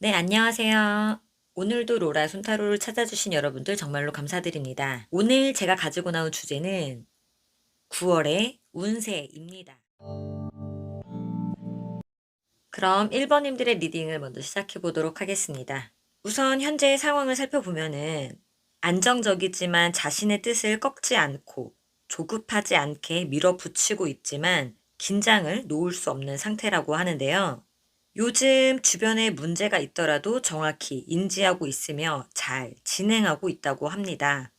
네, 안녕하세요. 오늘도 로라 손타로를 찾아주신 여러분들 정말로 감사드립니다. 오늘 제가 가지고 나온 주제는 9월의 운세입니다. 그럼 1번님들의 리딩을 먼저 시작해 보도록 하겠습니다. 우선 현재의 상황을 살펴보면은 안정적이지만 자신의 뜻을 꺾지 않고 조급하지 않게 밀어붙이고 있지만 긴장을 놓을 수 없는 상태라고 하는데요. 요즘 주변에 문제가 있더라도 정확히 인지하고 있으며 잘 진행하고 있다고 합니다.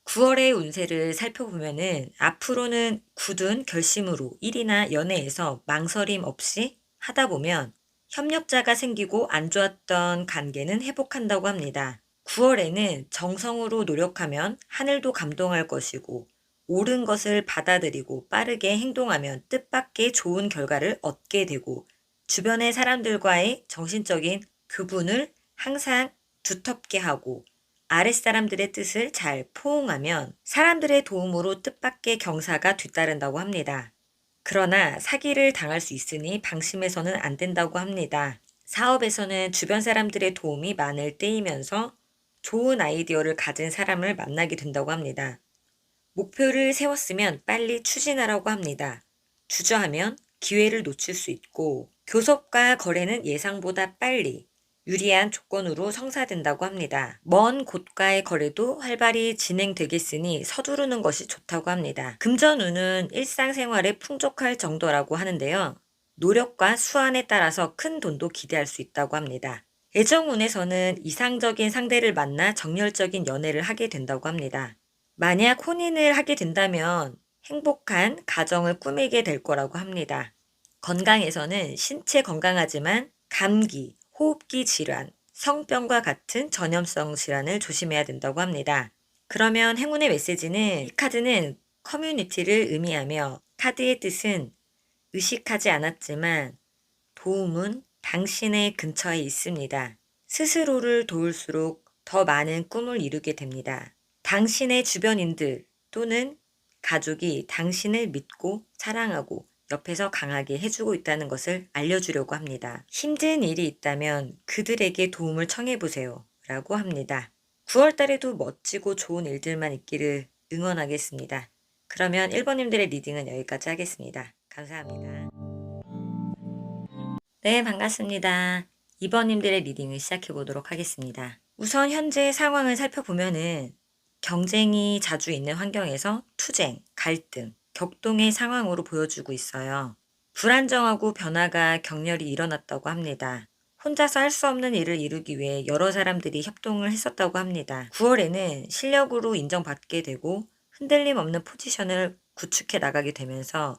9월의 운세를 살펴보면은 앞으로는 굳은 결심으로 일이나 연애에서 망설임 없이 하다 보면 협력자가 생기고 안 좋았던 관계는 회복한다고 합니다. 9월에는 정성으로 노력하면 하늘도 감동할 것이고 옳은 것을 받아들이고 빠르게 행동하면 뜻밖의 좋은 결과를 얻게 되고 주변의 사람들과의 정신적인 교분을 항상 두텁게 하고 아랫사람들의 뜻을 잘 포옹하면 사람들의 도움으로 뜻밖의 경사가 뒤따른다고 합니다. 그러나 사기를 당할 수 있으니 방심해서는 안 된다고 합니다. 사업에서는 주변 사람들의 도움이 많을 때이면서 좋은 아이디어를 가진 사람을 만나게 된다고 합니다. 목표를 세웠으면 빨리 추진하라고 합니다. 주저하면 기회를 놓칠 수 있고 교섭과 거래는 예상보다 빨리 유리한 조건으로 성사된다고 합니다. 먼 곳과의 거래도 활발히 진행되겠으니 서두르는 것이 좋다고 합니다. 금전운은 일상생활에 풍족할 정도라고 하는데요. 노력과 수완에 따라서 큰 돈도 기대할 수 있다고 합니다. 애정운에서는 이상적인 상대를 만나 정열적인 연애를 하게 된다고 합니다. 만약 혼인을 하게 된다면 행복한 가정을 꾸미게 될 거라고 합니다. 건강에서는 신체 건강하지만 감기, 호흡기 질환, 성병과 같은 전염성 질환을 조심해야 된다고 합니다. 그러면 행운의 메시지는 이 카드는 커뮤니티를 의미하며 카드의 뜻은 의식하지 않았지만 도움은 당신의 근처에 있습니다. 스스로를 도울수록 더 많은 꿈을 이루게 됩니다. 당신의 주변인들 또는 가족이 당신을 믿고 사랑하고 옆에서 강하게 해주고 있다는 것을 알려주려고 합니다. 힘든 일이 있다면 그들에게 도움을 청해보세요. 라고 합니다. 9월 달에도 멋지고 좋은 일들만 있기를 응원하겠습니다. 그러면 1번님들의 리딩은 여기까지 하겠습니다. 감사합니다. 네, 반갑습니다. 2번님들의 리딩을 시작해 보도록 하겠습니다. 우선 현재 상황을 살펴보면은 경쟁이 자주 있는 환경에서 투쟁, 갈등, 격동의 상황으로 보여주고 있어요. 불안정하고 변화가 격렬히 일어났다고 합니다. 혼자서 할 수 없는 일을 이루기 위해 여러 사람들이 협동을 했었다고 합니다. 9월에는 실력으로 인정받게 되고 흔들림 없는 포지션을 구축해 나가게 되면서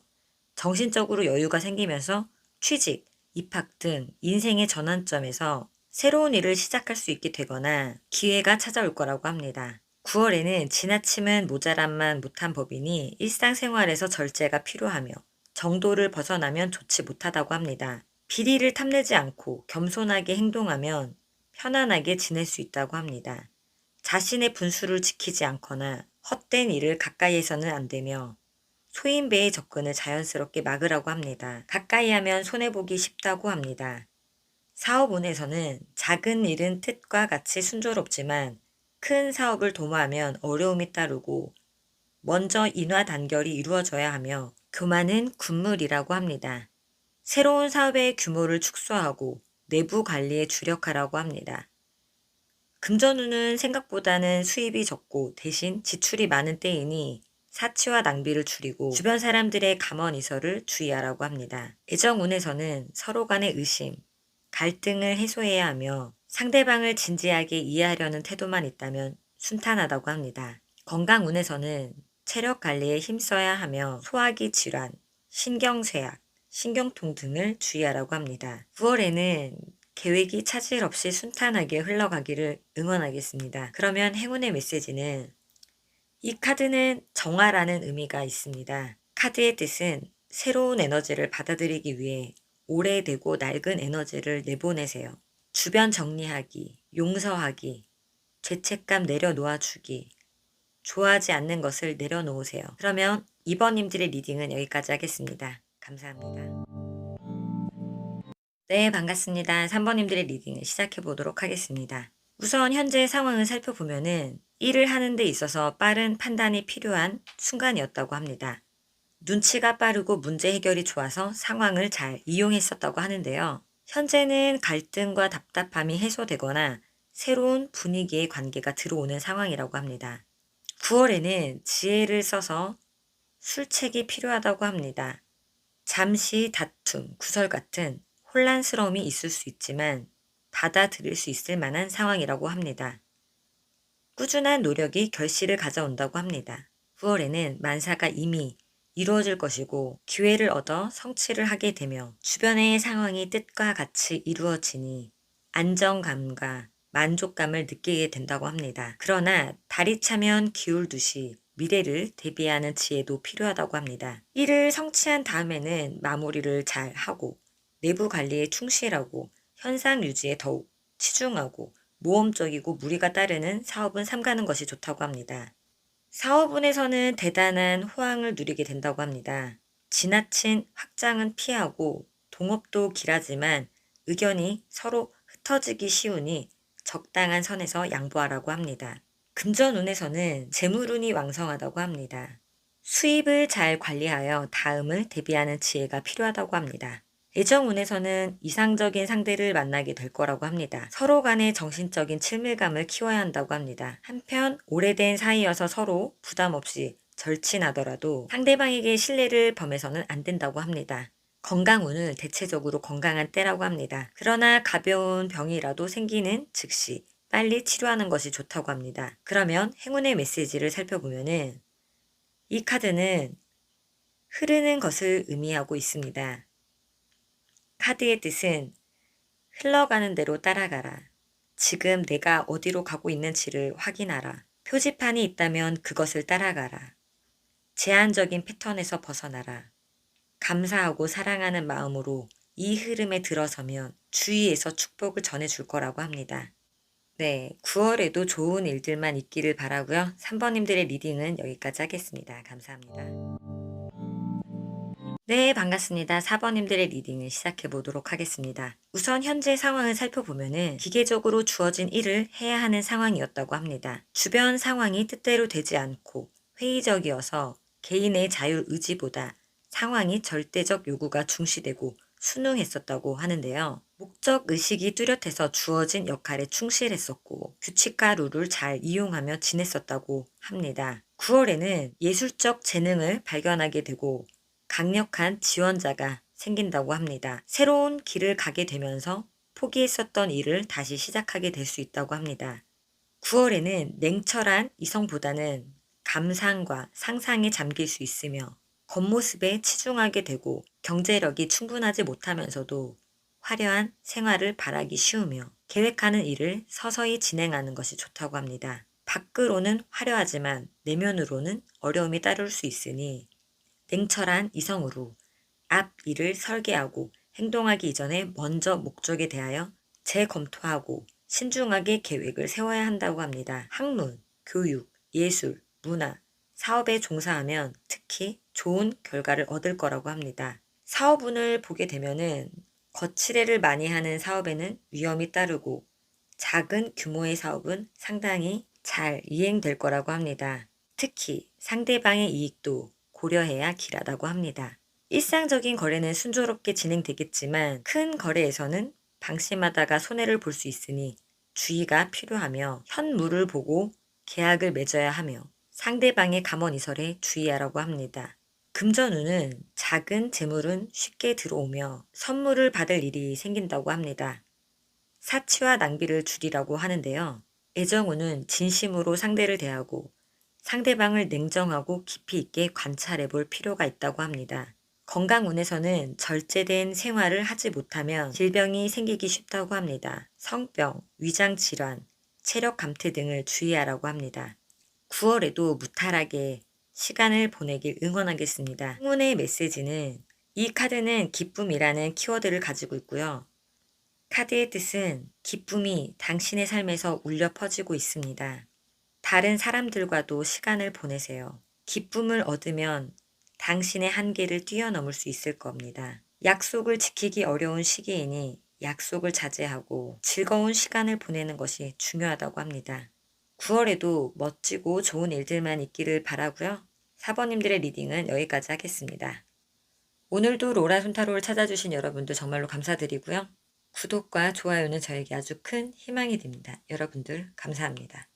정신적으로 여유가 생기면서 취직, 입학 등 인생의 전환점에서 새로운 일을 시작할 수 있게 되거나 기회가 찾아올 거라고 합니다. 9월에는 지나침은 모자람만 못한 법이니 일상생활에서 절제가 필요하며 정도를 벗어나면 좋지 못하다고 합니다. 비리를 탐내지 않고 겸손하게 행동하면 편안하게 지낼 수 있다고 합니다. 자신의 분수를 지키지 않거나 헛된 일을 가까이에서는 안 되며 소인배의 접근을 자연스럽게 막으라고 합니다. 가까이 하면 손해보기 쉽다고 합니다. 사업운에서는 작은 일은 뜻과 같이 순조롭지만 큰 사업을 도모하면 어려움이 따르고 먼저 인화 단결이 이루어져야 하며 교만은 군물이라고 합니다. 새로운 사업의 규모를 축소하고 내부 관리에 주력하라고 합니다. 금전운은 생각보다는 수입이 적고 대신 지출이 많은 때이니 사치와 낭비를 줄이고 주변 사람들의 감언이설을 주의하라고 합니다. 애정운에서는 서로 간의 의심, 갈등을 해소해야 하며 상대방을 진지하게 이해하려는 태도만 있다면 순탄하다고 합니다. 건강운에서는 체력 관리에 힘써야 하며 소화기 질환, 신경쇠약, 신경통 등을 주의하라고 합니다. 9월에는 계획이 차질 없이 순탄하게 흘러가기를 응원하겠습니다. 그러면 행운의 메시지는 이 카드는 정화라는 의미가 있습니다. 카드의 뜻은 새로운 에너지를 받아들이기 위해 오래되고 낡은 에너지를 내보내세요. 주변 정리하기, 용서하기, 죄책감 내려놓아주기, 좋아하지 않는 것을 내려놓으세요. 그러면 2번님들의 리딩은 여기까지 하겠습니다. 감사합니다. 네, 반갑습니다. 3번님들의 리딩을 시작해 보도록 하겠습니다. 우선 현재 상황을 살펴보면은 일을 하는 데 있어서 빠른 판단이 필요한 순간이었다고 합니다. 눈치가 빠르고 문제 해결이 좋아서 상황을 잘 이용했었다고 하는데요. 현재는 갈등과 답답함이 해소되거나 새로운 분위기의 관계가 들어오는 상황이라고 합니다. 9월에는 지혜를 써서 술책이 필요하다고 합니다. 잠시 다툼, 구설 같은 혼란스러움이 있을 수 있지만 받아들일 수 있을 만한 상황이라고 합니다. 꾸준한 노력이 결실을 가져온다고 합니다. 9월에는 만사가 이미 이루어질 것이고 기회를 얻어 성취를 하게 되며 주변의 상황이 뜻과 같이 이루어지니 안정감과 만족감을 느끼게 된다고 합니다. 그러나 달이 차면 기울듯이 미래를 대비하는 지혜도 필요하다고 합니다. 일을 성취한 다음에는 마무리를 잘 하고 내부 관리에 충실하고 현상 유지에 더욱 치중하고 모험적이고 무리가 따르는 사업은 삼가는 것이 좋다고 합니다. 사업운에서는 대단한 호황을 누리게 된다고 합니다. 지나친 확장은 피하고 동업도 길하지만 의견이 서로 흩어지기 쉬우니 적당한 선에서 양보하라고 합니다. 금전운에서는 재물운이 왕성하다고 합니다. 수입을 잘 관리하여 다음을 대비하는 지혜가 필요하다고 합니다. 애정운에서는 이상적인 상대를 만나게 될 거라고 합니다. 서로 간의 정신적인 친밀감을 키워야 한다고 합니다. 한편 오래된 사이여서 서로 부담 없이 절친하더라도 상대방에게 신뢰를 범해서는 안 된다고 합니다. 건강운은 대체적으로 건강한 때라고 합니다. 그러나 가벼운 병이라도 생기는 즉시 빨리 치료하는 것이 좋다고 합니다. 그러면 행운의 메시지를 살펴보면은 이 카드는 흐르는 것을 의미하고 있습니다. 카드의 뜻은 흘러가는 대로 따라가라. 지금 내가 어디로 가고 있는지를 확인하라. 표지판이 있다면 그것을 따라가라. 제한적인 패턴에서 벗어나라. 감사하고 사랑하는 마음으로 이 흐름에 들어서면 주위에서 축복을 전해줄 거라고 합니다. 네, 9월에도 좋은 일들만 있기를 바라고요. 3번님들의 리딩은 여기까지 하겠습니다. 감사합니다. 네, 반갑습니다. 4번님들의 리딩을 시작해 보도록 하겠습니다. 우선 현재 상황을 살펴보면은 기계적으로 주어진 일을 해야 하는 상황이었다고 합니다. 주변 상황이 뜻대로 되지 않고 회의적이어서 개인의 자율 의지보다 상황이 절대적 요구가 중시되고 순응했었다고 하는데요. 목적 의식이 뚜렷해서 주어진 역할에 충실했었고 규칙과 룰을 잘 이용하며 지냈었다고 합니다. 9월에는 예술적 재능을 발견하게 되고 강력한 지원자가 생긴다고 합니다. 새로운 길을 가게 되면서 포기했었던 일을 다시 시작하게 될 수 있다고 합니다. 9월에는 냉철한 이성보다는 감상과 상상에 잠길 수 있으며 겉모습에 치중하게 되고 경제력이 충분하지 못하면서도 화려한 생활을 바라기 쉬우며 계획하는 일을 서서히 진행하는 것이 좋다고 합니다. 밖으로는 화려하지만 내면으로는 어려움이 따를 수 있으니 냉철한 이성으로 앞 일을 설계하고 행동하기 이전에 먼저 목적에 대하여 재검토하고 신중하게 계획을 세워야 한다고 합니다. 학문, 교육, 예술, 문화, 사업에 종사하면 특히 좋은 결과를 얻을 거라고 합니다. 사업운을 보게 되면은 거치레를 많이 하는 사업에는 위험이 따르고 작은 규모의 사업은 상당히 잘 이행될 거라고 합니다. 특히 상대방의 이익도 고려해야 길하다고 합니다. 일상적인 거래는 순조롭게 진행되겠지만 큰 거래에서는 방심하다가 손해를 볼 수 있으니 주의가 필요하며 현물을 보고 계약을 맺어야 하며 상대방의 감언이설에 주의하라고 합니다. 금전운은 작은 재물은 쉽게 들어오며 선물을 받을 일이 생긴다고 합니다. 사치와 낭비를 줄이라고 하는데요. 애정운은 진심으로 상대를 대하고 상대방을 냉정하고 깊이 있게 관찰해 볼 필요가 있다고 합니다. 건강운에서는 절제된 생활을 하지 못하면 질병이 생기기 쉽다고 합니다. 성병, 위장질환, 체력 감퇴 등을 주의하라고 합니다. 9월에도 무탈하게 시간을 보내길 응원하겠습니다. 행운의 메시지는 이 카드는 기쁨이라는 키워드를 가지고 있고요. 카드의 뜻은 기쁨이 당신의 삶에서 울려 퍼지고 있습니다. 다른 사람들과도 시간을 보내세요. 기쁨을 얻으면 당신의 한계를 뛰어넘을 수 있을 겁니다. 약속을 지키기 어려운 시기이니 약속을 자제하고 즐거운 시간을 보내는 것이 중요하다고 합니다. 9월에도 멋지고 좋은 일들만 있기를 바라고요. 4번님들의 리딩은 여기까지 하겠습니다. 오늘도 로라 순타로를 찾아주신 여러분들 정말로 감사드리고요. 구독과 좋아요는 저에게 아주 큰 희망이 됩니다. 여러분들 감사합니다.